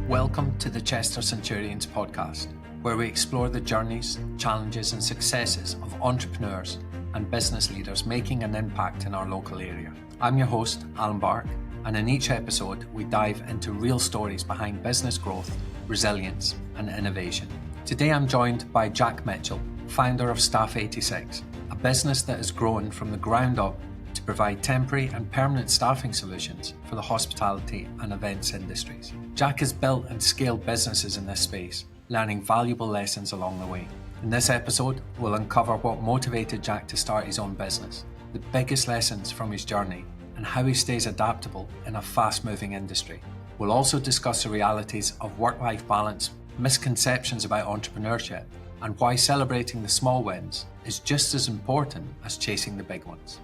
Welcome to the Chester Centurions Podcast, where we explore the journeys, challenges and successes of entrepreneurs and business leaders making an impact in our local area. I'm your host, Alan Bark, and in each episode we dive into real stories behind business growth, resilience and innovation. Today I'm joined by Jack Mitchell, founder of Staff 86, a business that has grown from the ground up to provide temporary and permanent staffing solutions for the hospitality and events industries. Jack has built and scaled businesses in this space, learning valuable lessons along the way. In this episode, we'll uncover what motivated Jack to start his own business, the biggest lessons from his journey, and how he stays adaptable in a fast-moving industry. We'll also discuss the realities of work-life balance, misconceptions about entrepreneurship, and why celebrating the small wins is just as important as chasing the big ones.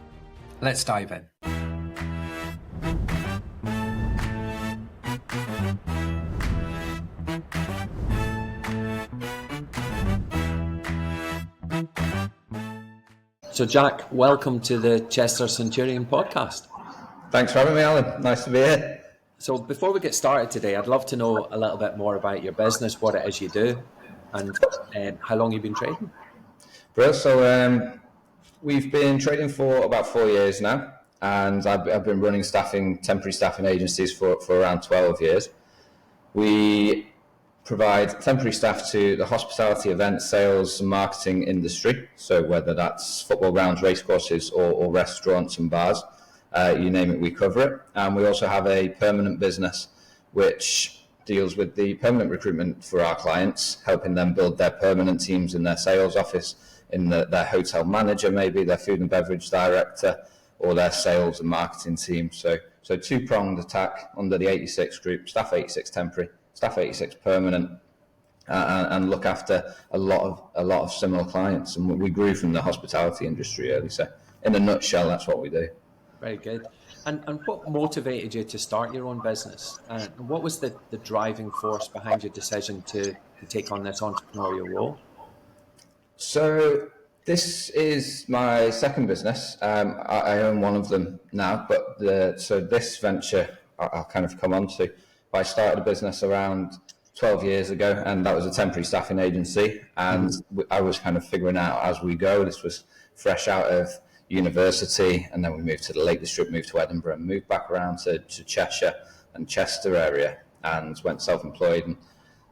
Let's dive in. So Jack, welcome to the Chester Centurion Podcast. Thanks for having me, Alan. Nice to be here. So before we get started today, I'd love to know a little bit more about your business, what it is you do, and how long you've been trading. Brilliant. So we've been trading for about 4 years now, and I've been running temporary staffing agencies for around 12 years. We provide temporary staff to the hospitality, event, sales and marketing industry. So whether that's football grounds, racecourses or restaurants and bars, you name it, we cover it. And we also have a permanent business which deals with the permanent recruitment for our clients, helping them build their permanent teams in their sales office, in their hotel manager, maybe their food and beverage director, or their sales and marketing team. So two-pronged attack under the 86Group, Staff 86 temporary, Staff 86 permanent, and look after a lot of similar clients. And we grew from the hospitality industry early. So in a nutshell, that's what we do. Very good. And what motivated you to start your own business? And what was the driving force behind your decision to take on this entrepreneurial role? So this is my second business. I own one of them now, but so this venture I'll kind of come on to. I started a business around 12 years ago, and that was a temporary staffing agency. And I was kind of figuring out as we go. This was fresh out of university, and then we moved to the Lake District, moved to Edinburgh, and moved back around to Cheshire and Chester area, and went self-employed. And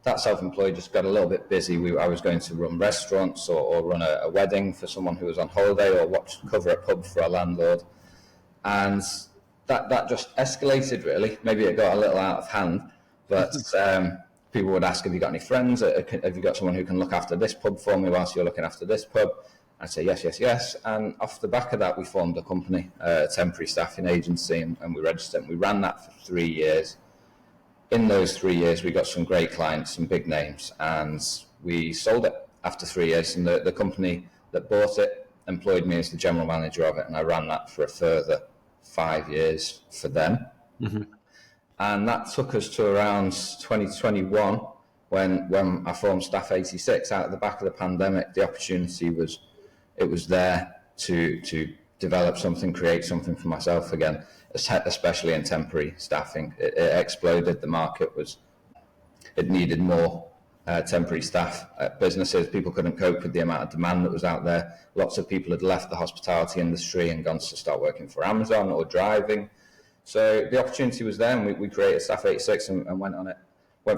that self-employed just got a little bit busy. I was going to run restaurants or run a wedding for someone who was on holiday, or cover a pub for a landlord. And that just escalated, really. Maybe it got a little out of hand, but people would ask, have you got any friends? Have you got someone who can look after this pub for me whilst you're looking after this pub? I'd say yes. And off the back of that, we formed a company, a temporary staffing agency, and we registered. And we ran that for 3 years. In those 3 years, we got some great clients, some big names, and we sold it after 3 years. And the company that bought it employed me as the general manager of it, and I ran that for a further 5 years for them. Mm-hmm. And that took us to around 2021 when I formed Staff 86. Out of the back of the pandemic, the opportunity was there to develop something, create something for myself again, especially in temporary staffing. It exploded. The market it needed more temporary staff businesses. People couldn't cope with the amount of demand that was out there. Lots of people had left the hospitality industry and gone to start working for Amazon or driving. So the opportunity was there, and we created Staff 86 and went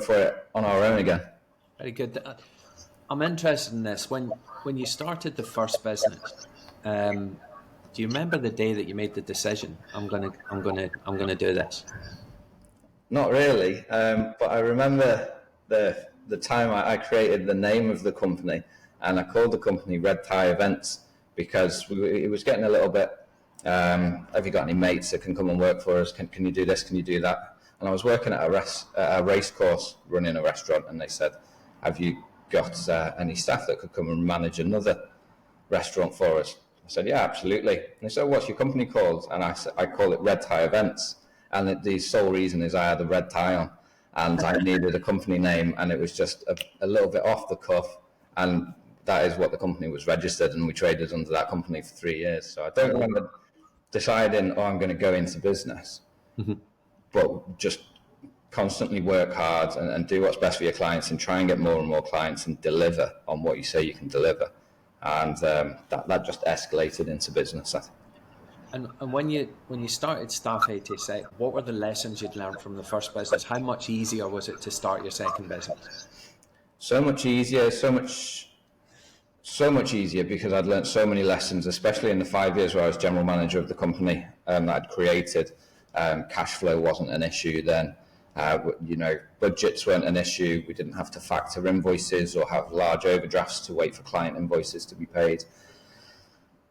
for it on our own again. Very good. I'm interested in this. When you started the first business, do you remember the day that you made the decision? I'm gonna do this. Not really, but I remember the time I created the name of the company, and I called the company Red Tie Events because it was getting a little bit. Have you got any mates that can come and work for us? Can you do this? Can you do that? And I was working at a race course, running a restaurant, and they said, "Have you got any staff that could come and manage another restaurant for us?" I said, "Yeah, absolutely." And they said, "What's your company called?" And I said, "I call it Red Tie Events." And the sole reason is I had a red tie on, and I needed a company name, and it was just a little bit off the cuff. And that is what the company was registered, and we traded under that company for 3 years. So I don't remember deciding, I'm going to go into business, but just constantly work hard and do what's best for your clients and try and get more and more clients and deliver on what you say you can deliver. And that just escalated into business, I think. And when you started Staff 86, what were the lessons you'd learned from the first business? How much easier was it to start your second business? So much easier, so much easier, because I'd learned so many lessons, especially in the 5 years where I was general manager of the company that I'd created. Cash flow wasn't an issue then. Budgets weren't an issue. We didn't have to factor invoices or have large overdrafts to wait for client invoices to be paid.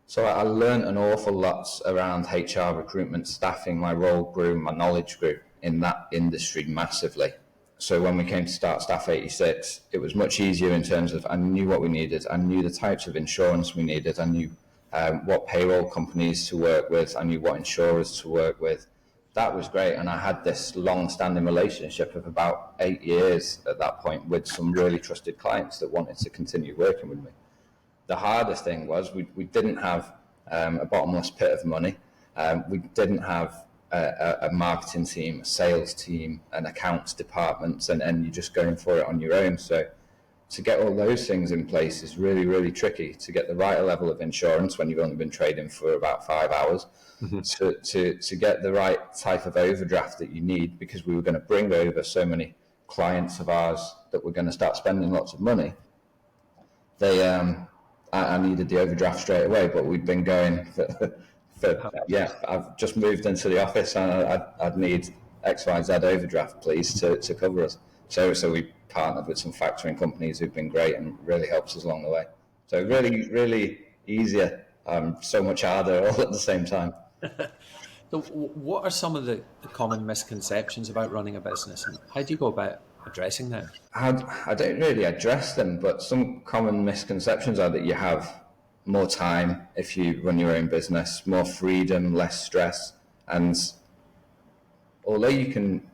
So I learned an awful lot around HR, recruitment, staffing. My role grew, my knowledge grew in that industry massively. So when we came to start Staff 86, it was much easier in terms of I knew what we needed. I knew the types of insurance we needed. I knew what payroll companies to work with. I knew what insurers to work with. That was great. And I had this long-standing relationship of about 8 years at that point with some really trusted clients that wanted to continue working with me. The hardest thing was we didn't have a bottomless pit of money. We didn't have a marketing team, a sales team, an accounts department, and you're just going for it on your own. So to get all those things in place is really, really tricky. To get the right level of insurance when you've only been trading for about 5 hours, to get the right type of overdraft that you need, because we were going to bring over so many clients of ours that were going to start spending lots of money. I needed the overdraft straight away, but we'd been going I've just moved into the office and I'd need XYZ overdraft, please, to cover us. So we partnered with some factoring companies who've been great and really helped us along the way. So really, really easier, so much harder all at the same time. So what are some of the common misconceptions about running a business, and how do you go about addressing them? I don't really address them, but some common misconceptions are that you have more time if you run your own business, more freedom, less stress. And although you can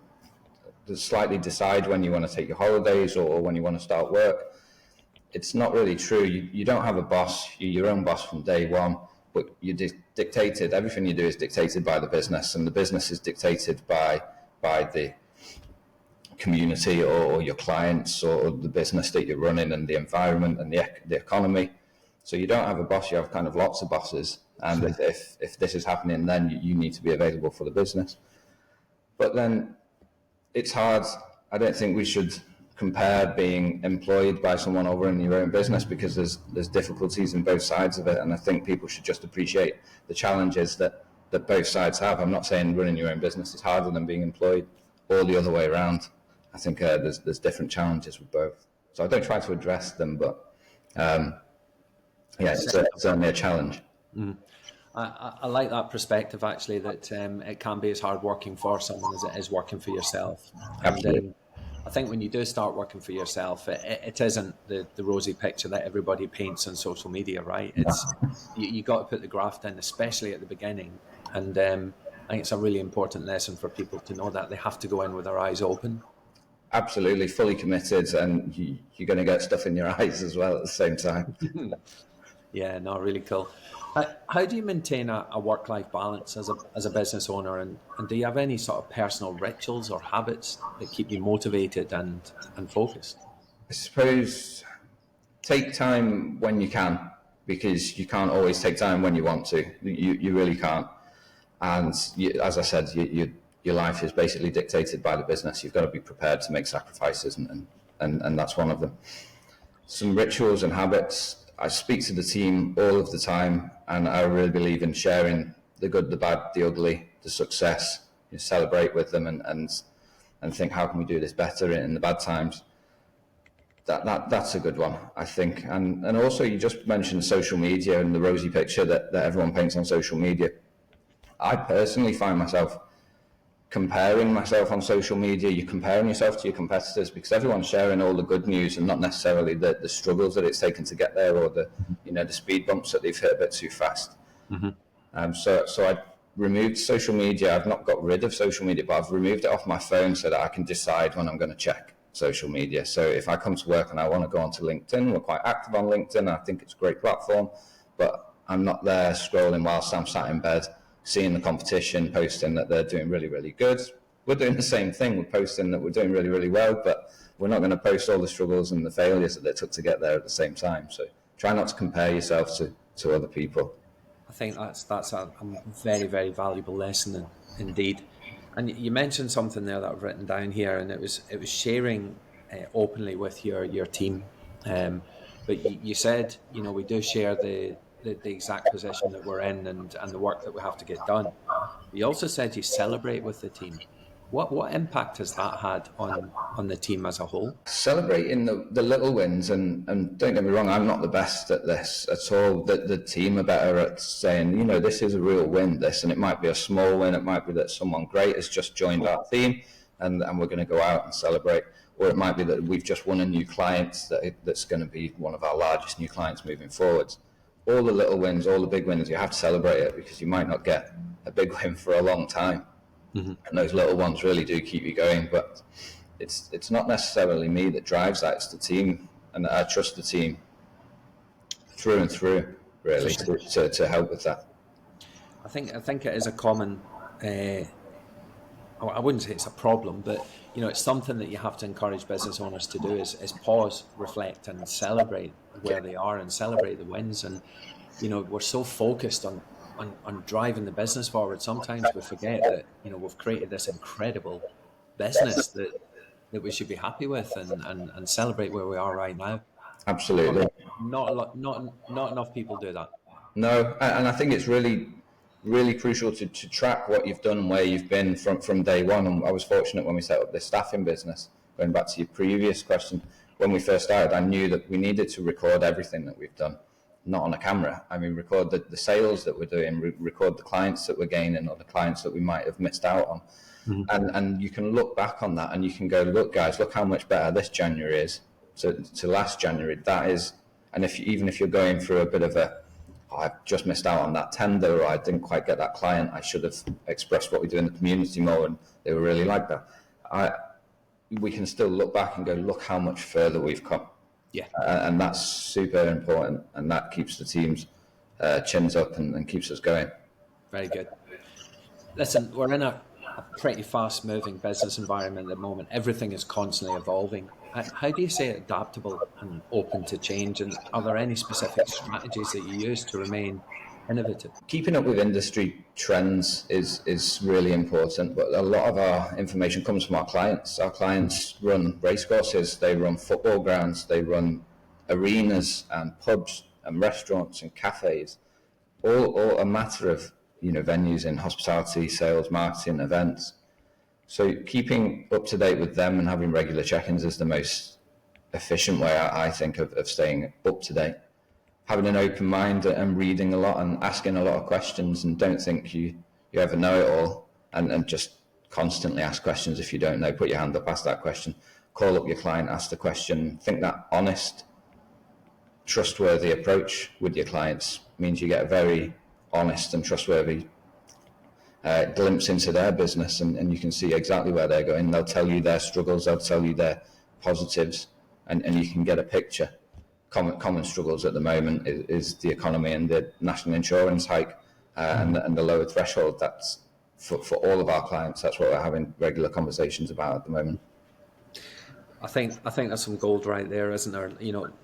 slightly decide when you want to take your holidays or when you want to start work, it's not really true. You don't have a boss. You're your own boss from day one, but you're dictated. Everything you do is dictated by the business, and the business is dictated by the community or your clients or the business that you're running, and the environment and the economy. So you don't have a boss, you have kind of lots of bosses. And if this is happening, then you need to be available for the business. But then it's hard. I don't think we should compare being employed by someone or running your own business, because there's difficulties in both sides of it. And I think people should just appreciate the challenges that both sides have. I'm not saying running your own business is harder than being employed, or the other way around. I think there's different challenges with both. So I don't try to address them, but it's certainly a challenge. I like that perspective, actually, that it can be as hard working for someone as it is working for yourself. Absolutely. And I think when you do start working for yourself, it isn't the rosy picture that everybody paints on social media, right? It's you got to put the graft in, especially at the beginning. And I think it's a really important lesson for people to know that they have to go in with their eyes open. Absolutely, fully committed, and you're going to get stuff in your eyes as well at the same time. Yeah, no, really cool. How do you maintain a work-life balance as a business owner, and do you have any sort of personal rituals or habits that keep you motivated and focused? I suppose take time when you can, because you can't always take time when you want to. You really can't. And as I said, your life is basically dictated by the business. You've got to be prepared to make sacrifices, and that's one of them. Some rituals and habits. I speak to the team all of the time, and I really believe in sharing the good, the bad, the ugly, the success. You celebrate with them and think, how can we do this better in the bad times? That's a good one, I think. And also, you just mentioned social media and the rosy picture that everyone paints on social media. I personally find myself comparing myself on social media. You're comparing yourself to your competitors because everyone's sharing all the good news and not necessarily the struggles that it's taken to get there, or the speed bumps that they've hit a bit too fast. Mm-hmm. So I removed social media. I've not got rid of social media, but I've removed it off my phone so that I can decide when I'm going to check social media. So if I come to work and I want to go onto LinkedIn, we're quite active on LinkedIn. I think it's a great platform, but I'm not there scrolling whilst I'm sat in bed, seeing the competition posting that they're doing really, really good. we're doing the same thing. We're posting that we're doing really, really well, but we're not going to post all the struggles and the failures that it took to get there at the same time. So try not to compare yourself to other people. I think that's a very, very valuable lesson indeed. And you mentioned something there that I've written down here, and it was sharing openly with your team. But you said, we do share the exact position that we're in and the work that we have to get done. You also said you celebrate with the team. What impact has that had on the team as a whole? Celebrating the little wins, and don't get me wrong, I'm not the best at this at all. The team are better at saying, this is a real win, this, and it might be a small win, it might be that someone great has just joined our team and we're going to go out and celebrate, or it might be that we've just won a new client that's going to be one of our largest new clients moving forwards. All the little wins, all the big wins, you have to celebrate it, because you might not get a big win for a long time. Mm-hmm. And those little ones really do keep you going, but it's not necessarily me that drives that, it's the team, and I trust the team through and through, really, to help with that. I think it is a common, I wouldn't say it's a problem, but it's something that you have to encourage business owners to do is pause, reflect, and celebrate where they are and celebrate the wins. And we're so focused on driving the business forward, sometimes we forget that we've created this incredible business that we should be happy with and celebrate where we are right now. Absolutely. Not enough people do that. No, and I think it's really, really crucial to track what you've done and where you've been from day one. And I was fortunate when we set up this staffing business, going back to your previous question, when we first started, I knew that we needed to record everything that we've done. Not on a camera. I mean, record the sales that we're doing, record the clients that we're gaining or the clients that we might have missed out on. Mm-hmm. And you can look back on that and you can go, look, guys, look how much better this January is to last January. That is, and even if you're going through a bit of I've just missed out on that tender, or I didn't quite get that client, I should have expressed what we do in the community more, and they were really like that. We can still look back and go, look how much further we've come. Yeah, and that's super important, and that keeps the team's chins up and keeps us going. Very good. Listen, we're in a pretty fast-moving business environment at the moment. Everything is constantly evolving. How do you stay adaptable and open to change? And are there any specific strategies that you use to remain innovative? Keeping up with industry trends is really important, but a lot of our information comes from our clients. Our clients run racecourses, they run football grounds, they run arenas and pubs and restaurants and cafes, all a matter of venues in hospitality, sales, marketing, events. So keeping up to date with them and having regular check-ins is the most efficient way, I think, of staying up to date. Having an open mind and reading a lot and asking a lot of questions, and don't think you ever know it all, and just constantly ask questions. If you don't know, put your hand up, ask that question, call up your client, ask the question. Think that honest, trustworthy approach with your clients means you get a very honest and trustworthy glimpse into their business, and you can see exactly where they're going. They'll tell you their struggles, they'll tell you their positives, and you can get a picture. Common struggles at the moment is the economy and the national insurance hike and the lower threshold. That's for all of our clients. That's what we're having regular conversations about at the moment. I think that's some gold right there, isn't there?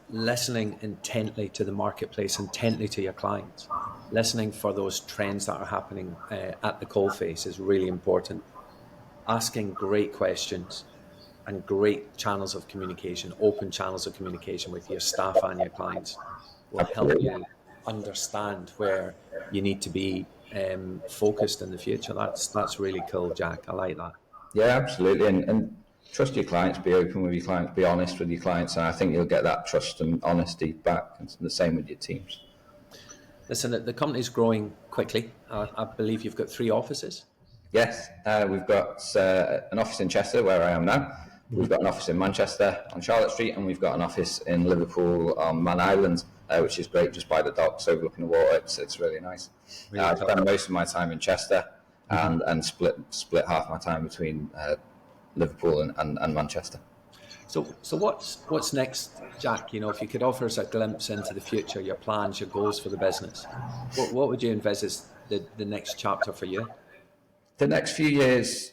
Listening intently to the marketplace, intently to your clients, listening for those trends that are happening at the coalface is really important. Asking great questions and great channels of communication, open channels of communication with your staff and your clients will help you understand where you need to be focused in the future. That's really cool, Jack. I like that. Yeah, absolutely. And trust your clients, be open with your clients, be honest with your clients, and I think you'll get that trust and honesty back. And the same with your teams. Listen, the company's growing quickly. I believe you've got 3 offices. Yes, we've got an office in Chester, where I am now. We've got an office in Manchester on Charlotte Street, and we've got an office in Liverpool on Man Island, which is great, just by the docks overlooking the water. It's really nice. Really I spend most of my time in Chester and split half my time between Liverpool and Manchester. So what's next, Jack? If you could offer us a glimpse into the future, your plans, your goals for the business, what would you envisage the next chapter for you? The next few years,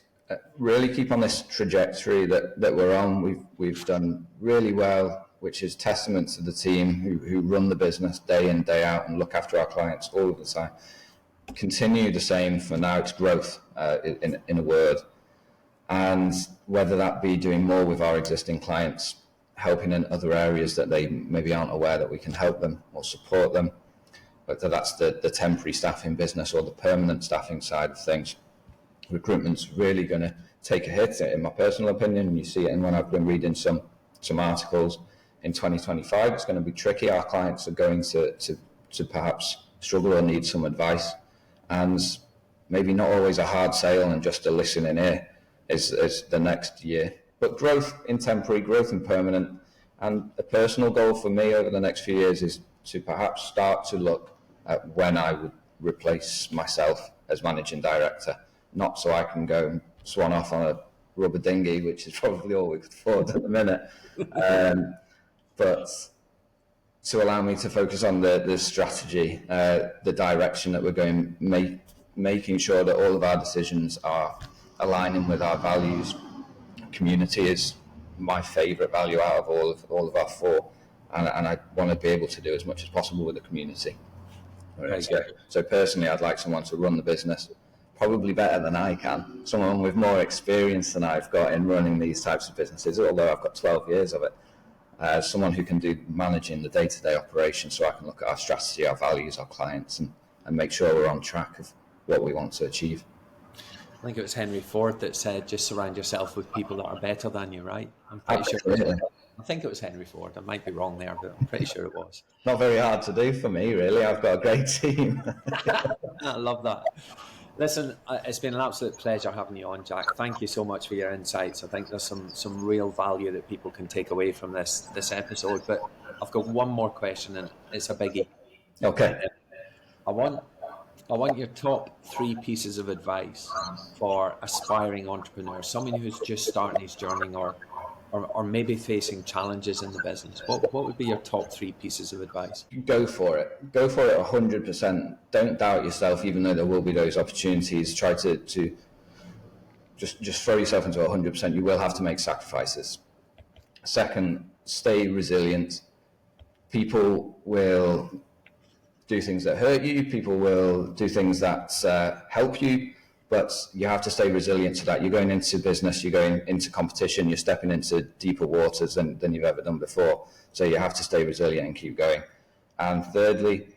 really keep on this trajectory that we're on. We've done really well, which is testament to the team who run the business day in, day out and look after our clients all of the time. Continue the same for now. It's growth, in a word. And whether that be doing more with our existing clients, helping in other areas that they maybe aren't aware that we can help them or support them, whether that's the temporary staffing business or the permanent staffing side of things. Recruitment's really going to take a hit, in my personal opinion. You see it when I've been reading some articles. In 2025, it's going to be tricky. Our clients are going to perhaps struggle or need some advice, and maybe not always a hard sale and just a listening ear is the next year. But growth in temporary, growth in permanent, and a personal goal for me over the next few years is to perhaps start to look at when I would replace myself as managing director. Not so I can go and swan off on a rubber dinghy, which is probably all we could afford at the minute, but to allow me to focus on the strategy, the direction that we're going, making sure that all of our decisions are aligning with our values. Community is my favourite value out of all of our four, and I want to be able to do as much as possible with the community. Right. So personally, I'd like someone to run the business probably better than I can, someone with more experience than I've got in running these types of businesses, although I've got 12 years of it. Someone who can do managing the day-to-day operation, so I can look at our strategy, our values, our clients, and make sure we're on track of what we want to achieve. I think it was Henry Ford that said, just surround yourself with people that are better than you, right? I'm pretty Absolutely. sure. I think it was Henry Ford. I might be wrong there, but I'm pretty sure it was. Not very hard to do for me, really. I've got a great team. I love that. Listen, it's been an absolute pleasure having you on, Jack. Thank you so much for your insights. I think there's some real value that people can take away from this episode. But I've got one more question, and it's a biggie. Okay. I want your top 3 pieces of advice for aspiring entrepreneurs, someone who's just starting his journey or maybe facing challenges in the business. What would be your top 3 pieces of advice? Go for it. Go for it 100%. Don't doubt yourself, even though there will be those opportunities. Try to just throw yourself into 100%. You will have to make sacrifices. Second, stay resilient. People will do things that hurt you. People will do things that help you. But you have to stay resilient to that. You're going into business, you're going into competition, you're stepping into deeper waters than you've ever done before. So you have to stay resilient and keep going. And thirdly,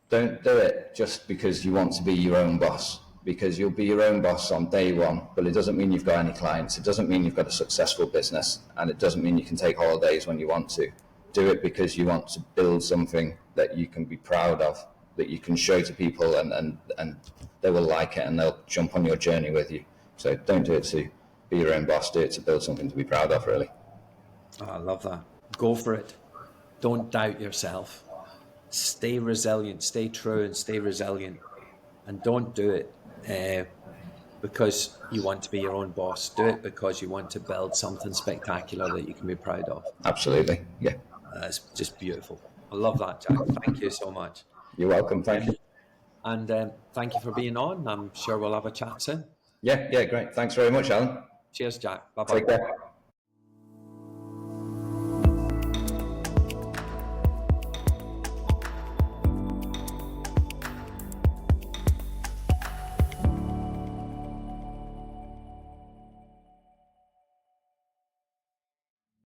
don't do it just because you want to be your own boss, because you'll be your own boss on day one, but it doesn't mean you've got any clients. It doesn't mean you've got a successful business, and it doesn't mean you can take holidays when you want to. Do it because you want to build something that you can be proud of, that you can show to people, and they will like it and they'll jump on your journey with you. So don't do it to be your own boss, do it to build something to be proud of, really. Oh, I love that. Go for it. Don't doubt yourself. Stay resilient, stay true and stay resilient. And don't do it because you want to be your own boss. Do it because you want to build something spectacular that you can be proud of. Absolutely, yeah. That's just beautiful. I love that, Jack. Thank you so much. You're welcome, thank you. And thank you for being on. I'm sure we'll have a chat soon. Yeah, great. Thanks very much, Alan. Cheers, Jack. Bye-bye. Take care.